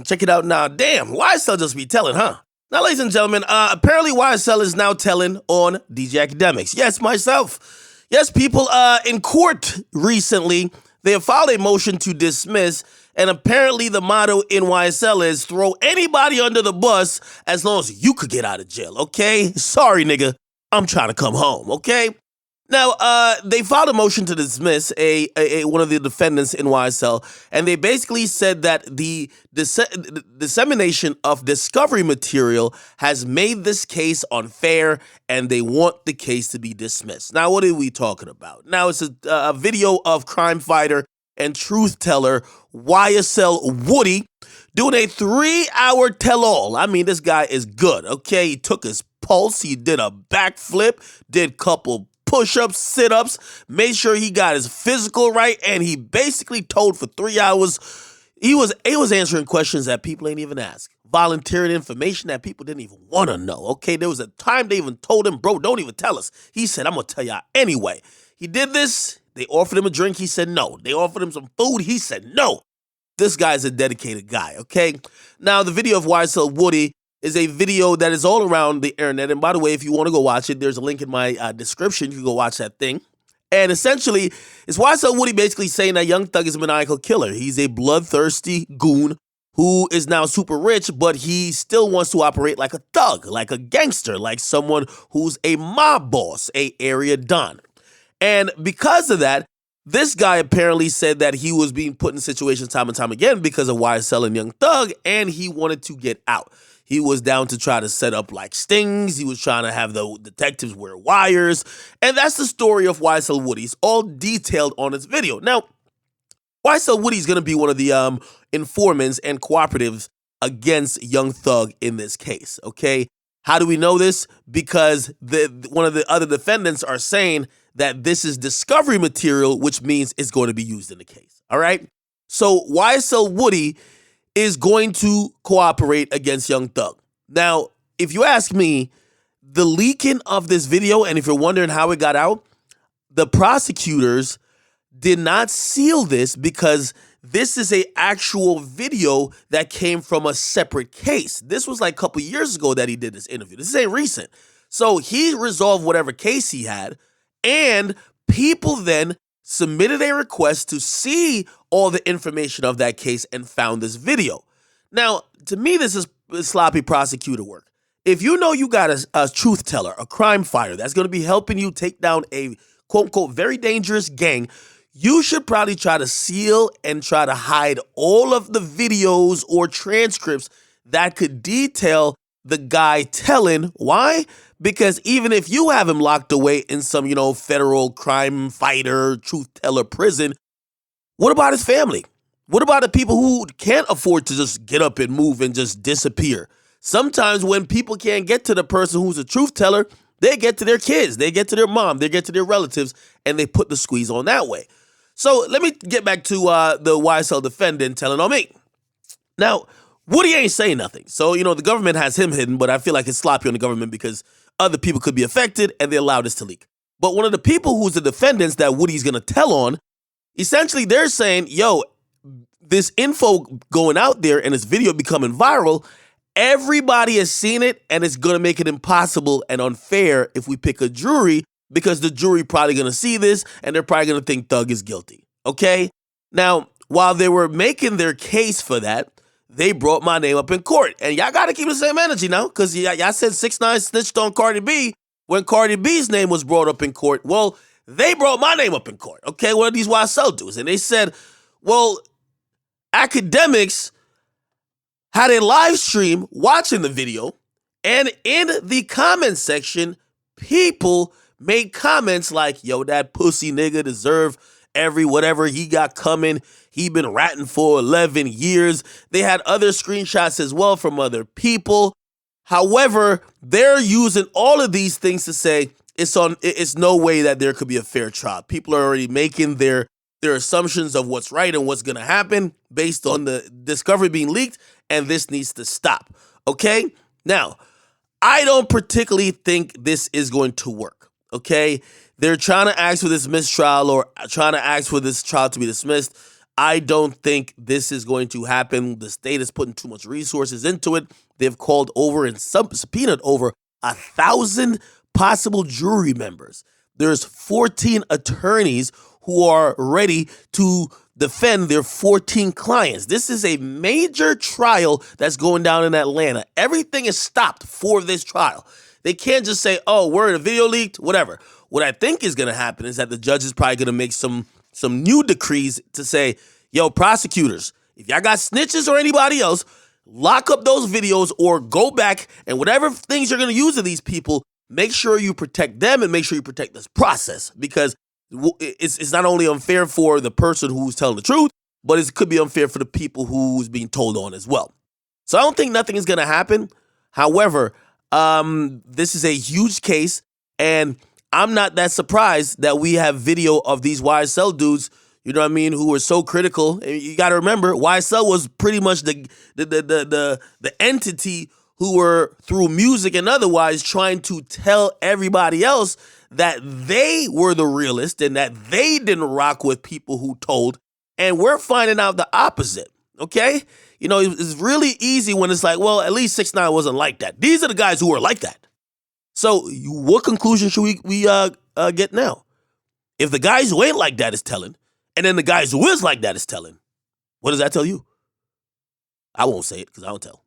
Check it out now. Damn, YSL just be telling, huh? Now, ladies and gentlemen, apparently YSL is now telling on DJ Akademiks. Yes, myself. Yes, people in court recently, they have filed a motion to dismiss, and apparently the motto in YSL is throw anybody under the bus as long as you could get out of jail, okay? Sorry, nigga, I'm trying to come home, okay? Now, they filed a motion to dismiss one of the defendants in YSL, and they basically said that the dissemination of discovery material has made this case unfair, and they want the case to be dismissed. Now, what are we talking about? Now, it's a video of crime fighter and truth teller YSL Woody doing a 3-hour tell-all. I mean, this guy is good, okay? He took his pulse, he did a backflip, did a couple push-ups, sit-ups, made sure he got his physical right, and he basically told for 3 hours. He was answering questions that people ain't even asked, volunteering information that people didn't even want to know, okay? There was a time they even told him, bro, don't even tell us. He said, I'm going to tell y'all anyway. He did this. They offered him a drink. He said no. They offered him some food. He said no. This guy's a dedicated guy, okay? Now, the video of YSL Woody is a video that is all around the internet. And by the way, if you want to go watch it, there's a link in my description. You can go watch that thing. And essentially, it's YSL Woody basically saying that Young Thug is a maniacal killer. He's a bloodthirsty goon who is now super rich, but he still wants to operate like a thug, like a gangster, like someone who's a mob boss, a area don. And because of that, this guy apparently said that he was being put in situations time and time again because of YSL and Young Thug, and he wanted to get out. He was down to try to set up like stings. He was trying to have the detectives wear wires. And that's the story of YSL Woody. It's all detailed on this video. Now, YSL Woody is going to be one of the informants and cooperatives against Young Thug in this case, okay? How do we know this? Because one of the other defendants are saying that this is discovery material, which means it's going to be used in the case, all right? So YSL Woody is going to cooperate against Young Thug. Now, if you ask me, the leaking of this video, and if you're wondering how it got out, the prosecutors did not seal this because this is a actual video that came from a separate case. This was like a couple years ago that he did this interview. This ain't recent. So he resolved whatever case he had, and people then submitted a request to see all the information of that case and found this video. Now, to me, this is sloppy prosecutor work. If you know you got a truth teller, a crime fighter that's going to be helping you take down a quote-unquote very dangerous gang, you should probably try to seal and try to hide all of the videos or transcripts that could detail the guy telling. Why? Because even if you have him locked away in some, federal crime fighter, truth teller prison, what about his family? What about the people who can't afford to just get up and move and just disappear? Sometimes when people can't get to the person who's a truth teller, they get to their kids, they get to their mom, they get to their relatives, and they put the squeeze on that way. So let me get back to the YSL defendant telling on me. Now, Woody ain't saying nothing. So, the government has him hidden, but I feel like it's sloppy on the government because other people could be affected and they allowed this to leak. But one of the people who's the defendants that Woody's going to tell on, essentially they're saying, yo, this info going out there and this video becoming viral, everybody has seen it and it's going to make it impossible and unfair if we pick a jury because the jury probably going to see this and they're probably going to think Thug is guilty. Okay? Now, while they were making their case for that, they brought my name up in court. And y'all got to keep the same energy now because y'all said 6ix9ine snitched on Cardi B when Cardi B's name was brought up in court. Well, they brought my name up in court. Okay, one of these YSL dudes. And they said, well, Akademiks had a live stream watching the video. And in the comment section, people made comments like, yo, that pussy nigga deserve every whatever he got coming. He been ratting for 11 years. They had other screenshots as well from other people. However, they're using all of these things to say it's no way that there could be a fair trial. People are already making their assumptions of what's right and what's going to happen based on the discovery being leaked, and this needs to stop. Okay? Now, I don't particularly think this is going to work. Okay? They're trying to ask for this mistrial or trying to ask for this trial to be dismissed. I don't think this is going to happen. The state is putting too much resources into it. They've called over and subpoenaed over 1,000 possible jury members. There's 14 attorneys who are ready to defend their 14 clients. This is a major trial that's going down in Atlanta. Everything is stopped for this trial. They can't just say, oh, word, a video leaked, whatever. What I think is going to happen is that the judge is probably going to make some new decrees to say, yo, prosecutors, if y'all got snitches or anybody else, lock up those videos or go back and whatever things you're going to use of these people, make sure you protect them and make sure you protect this process, because it's not only unfair for the person who's telling the truth, but it could be unfair for the people who's being told on as well. So I don't think nothing is going to happen. However, this is a huge case, and I'm not that surprised that we have video of these YSL dudes, you know what I mean, who were so critical. And you got to remember, YSL was pretty much the entity who were, through music and otherwise, trying to tell everybody else that they were the realest and that they didn't rock with people who told. And we're finding out the opposite, okay? You know, it's really easy when it's like, well, at least 6ix9ine wasn't like that. These are the guys who are like that. So what conclusion should we get now? If the guys who ain't like that is telling, and then the guys who is like that is telling, what does that tell you? I won't say it because I don't tell.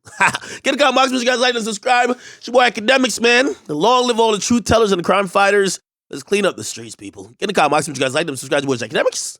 Get a comment box, make sure you guys like and subscribe. It's your boy Akademiks, man. Long live all the truth tellers and the crime fighters. Let's clean up the streets, people. Get a comment box, make sure you guys like them, subscribe to your boy Akademiks.